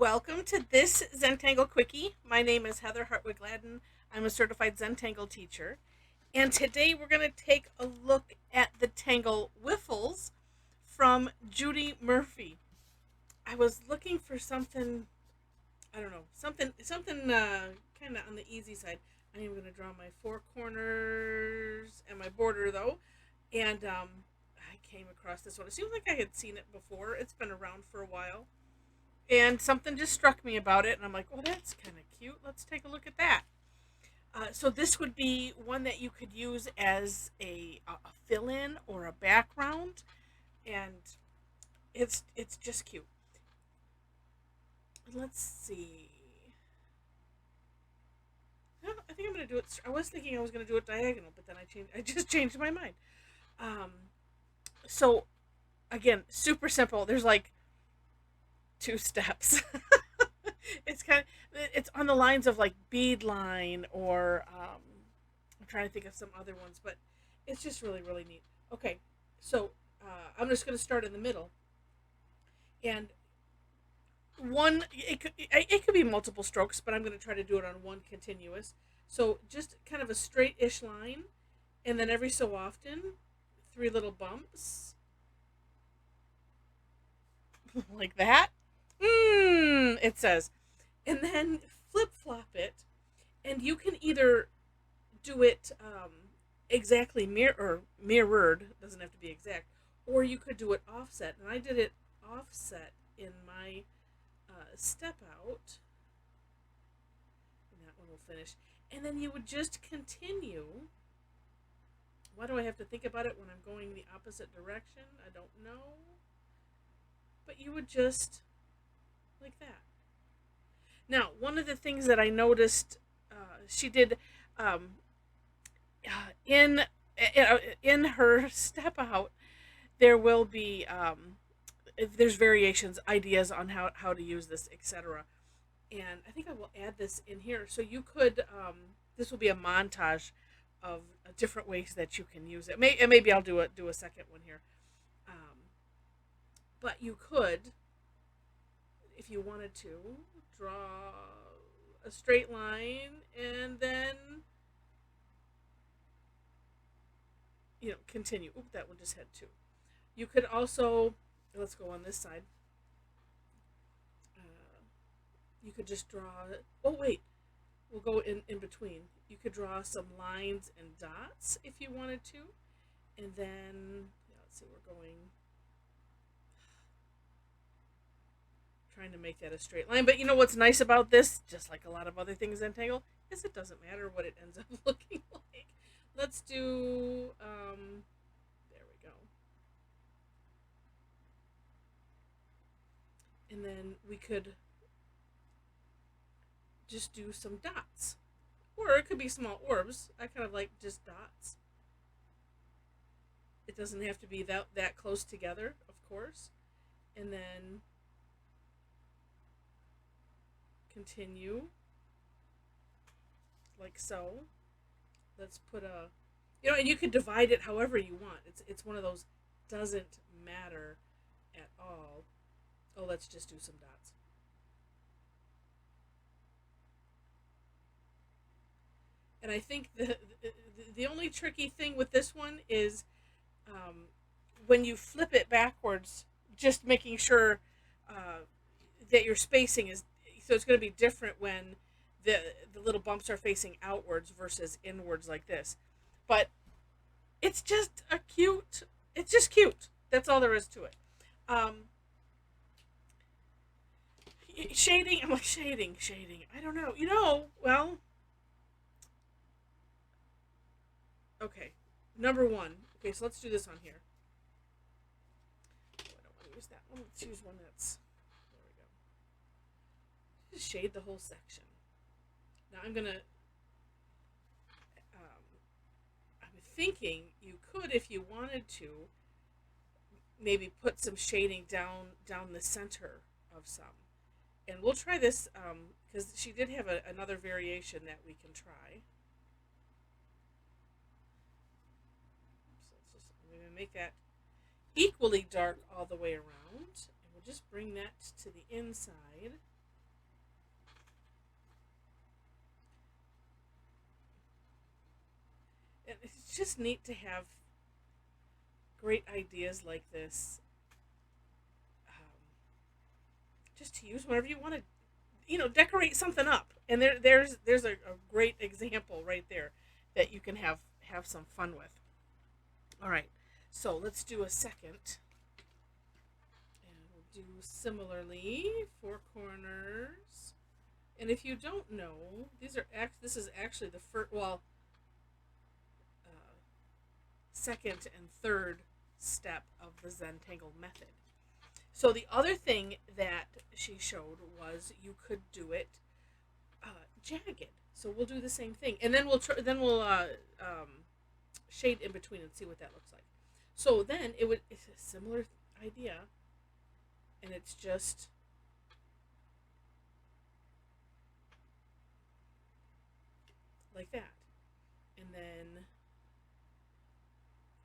Welcome to this Zentangle Quickie. My name is Heather Hartwick Gladden. I'm a certified Zentangle teacher. And today we're going to take a look at the Tangle Wiffles from Judy Murphy. I was looking for something, I don't know, something kind of on the easy side. I am going to draw my four corners and my border though. And I came across this one. It seems like I had seen it before. It's been around for a while. And something just struck me about it, and I'm like, well, that's kind of cute. Let's take a look at that. So this would be one that you could use as a fill-in or a background, and it's just cute. Let's see. I think I'm gonna do it. I was thinking I was gonna do it diagonal, but then I just changed my mind. Um, so again, super simple. There's like two steps. It's on the lines of like bead line or I'm trying to think of some other ones, but it's just really neat. Okay, so I'm just going to start in the middle, and it could be multiple strokes, but I'm going to try to do it on one continuous. So just kind of a straight-ish line, and then every so often, three little bumps like that. It says, and then flip flop it, and you can either do it exactly mirrored, doesn't have to be exact, or you could do it offset. And I did it offset in my step out, and that one will finish. And then you would just continue. Why do I have to think about it when I'm going the opposite direction? I don't know. But you would just like that. Now, one of the things that I noticed she did um, in in her step out, there will be if there's variations, ideas on how to use this, etc. And I think I will add this in here, so you could. This will be a montage of different ways that you can use it. Maybe I'll do a second one here, but you could, if you wanted to, draw a straight line and then continue. Oop, that one just had two. You could also, let's go on this side. You could just draw. Oh wait, we'll go in between. You could draw some lines and dots if you wanted to, and then let's see, we're going. Trying to make that a straight line. But you know what's nice about this, just like a lot of other things in Tangle, is it doesn't matter what it ends up looking like. Let's do, there we go. And then we could just do some dots. Or it could be small orbs. I kind of like just dots. It doesn't have to be that close together, of course. And then continue like so. Let's put a, and you can divide it however you want. It's one of those doesn't matter at all. Oh, let's just do some dots. And I think the only tricky thing with this one is when you flip it backwards, just making sure that your spacing is, so it's going to be different when the little bumps are facing outwards versus inwards like this. But it's just it's just cute. That's all there is to it. Shading, I'm like, shading. I don't know. Well, okay. Number one. Okay, so let's do this on here. Oh, I don't want to use that one. Let's use one that's, there we go. Just shade the whole section. Now I'm going to, I'm thinking you could, if you wanted to, maybe put some shading down the center of some. And we'll try this because she did have another variation that we can try. So I'm going to make that equally dark all the way around. And we'll just bring that to the inside. And it's just neat to have great ideas like this, just to use whenever you want to, decorate something up. And there's a great example right there that you can have some fun with. All right, so let's do a second, and we'll do similarly 4 corners. And if you don't know, this is actually the first, second and third step of the Zentangle method. So the other thing that she showed was you could do it jagged. So we'll do the same thing, and then we'll shade in between and see what that looks like. So then it's a similar idea, and it's just like that. And then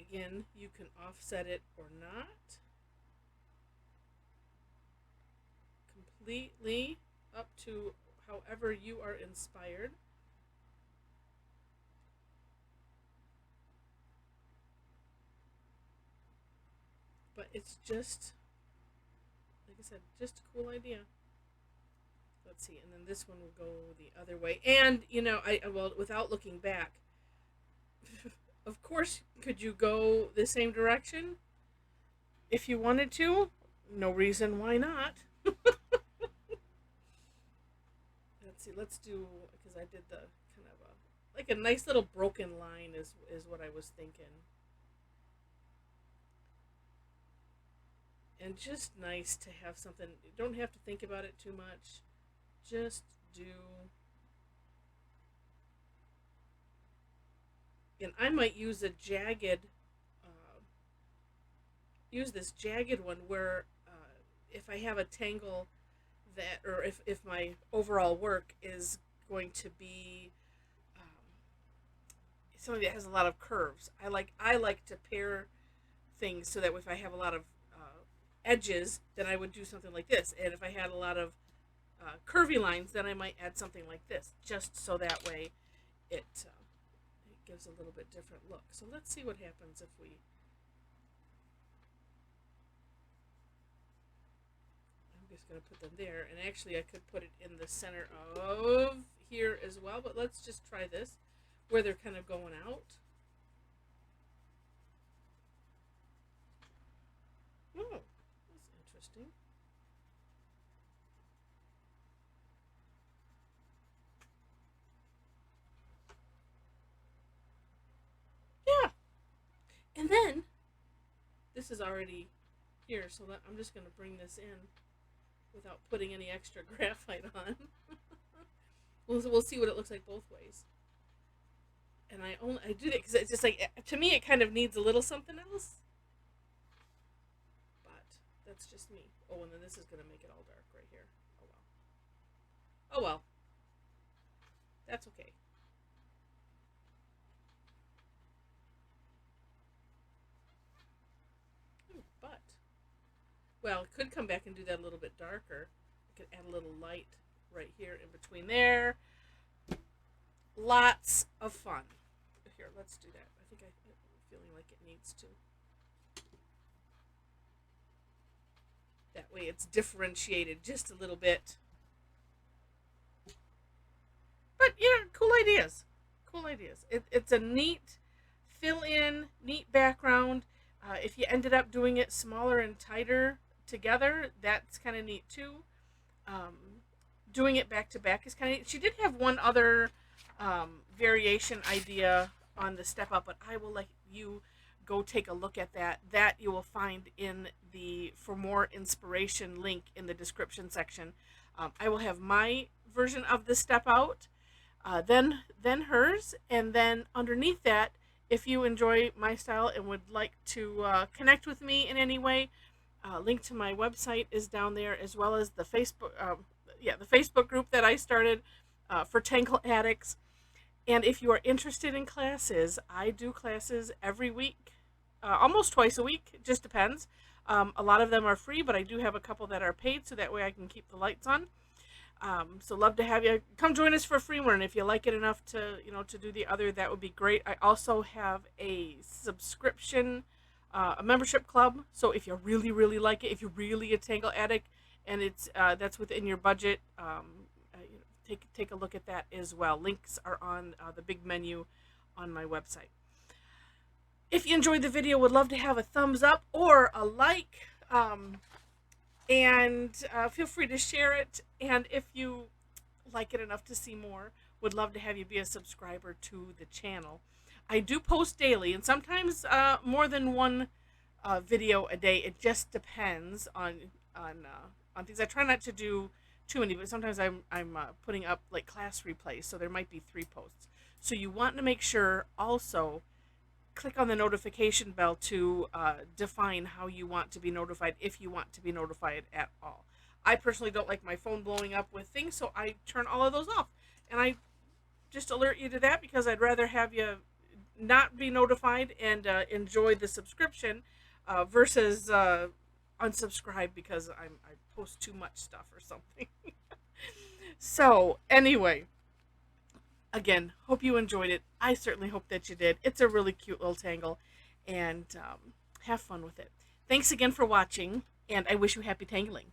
again, you can offset it or not. Completely up to however you are inspired. But it's just, like I said, just a cool idea. Let's see, and then this one will go the other way. And, without looking back, of course, could you go the same direction if you wanted to? No reason why not. Let's see, let's do, because I did the kind of like a nice little broken line is what I was thinking. And just nice to have something, you don't have to think about it too much. Just do. And I might use a jagged, use this jagged one where if I have a tangle that, or if my overall work is going to be something that has a lot of curves. I like to pair things so that if I have a lot of edges, then I would do something like this. And if I had a lot of curvy lines, then I might add something like this, just so that way it gives a little bit different look. So let's see what happens if we. I'm just going to put them there, and actually I could put it in the center of here as well, but let's just try this, where they're kind of going out. Oh, that's interesting. Yeah. And then, this is already here, so I'm just going to bring this in without putting any extra graphite on. We'll see what it looks like both ways. And I do that because it's just like, to me, it kind of needs a little something else. But that's just me. Oh, and then this is going to make it all dark right here. Oh well. Oh well. That's okay. But, well, it could come back and do that a little bit darker. I could add a little light right here in between there. Lots of fun. Here, let's do that. I think I'm feeling like it needs to. That way it's differentiated just a little bit. But, cool ideas. Cool ideas. It's a neat fill-in, neat background. If you ended up doing it smaller and tighter together, that's kind of neat too. Doing it back to back is kind of neat. She did have one other variation idea on the step up, but I will let you go take a look at that. That you will find in the For More Inspiration link in the description section. I will have my version of the step out, then hers, and then underneath that, if you enjoy my style and would like to connect with me in any way, link to my website is down there, as well as the Facebook, the Facebook group that I started for Tangle Addicts. And if you are interested in classes, I do classes every week, almost twice a week. It just depends. A lot of them are free, but I do have a couple that are paid, so that way I can keep the lights on. So love to have you come join us for a free one. If you like it enough to to do the other, that would be great. I also have a subscription, a membership club. So if you really like it, if you're really a Tangle addict, and it's that's within your budget, take a look at that as well. Links are on the big menu on my website. If you enjoyed the video, would love to have a thumbs up or a like. And feel free to share it. And if you like it enough to see more, would love to have you be a subscriber to the channel. I do post daily, and sometimes more than one video a day. It just depends on things. I try not to do too many, but sometimes I'm putting up like class replays, so there might be 3 posts. So you want to make sure also click on the notification bell to define how you want to be notified, if you want to be notified at all. I personally don't like my phone blowing up with things, so I turn all of those off. And I just alert you to that because I'd rather have you not be notified and enjoy the subscription versus unsubscribe because I post too much stuff or something. So anyway, again, hope you enjoyed it. I certainly hope that you did. It's a really cute little tangle, and have fun with it. Thanks again for watching, and I wish you happy tangling.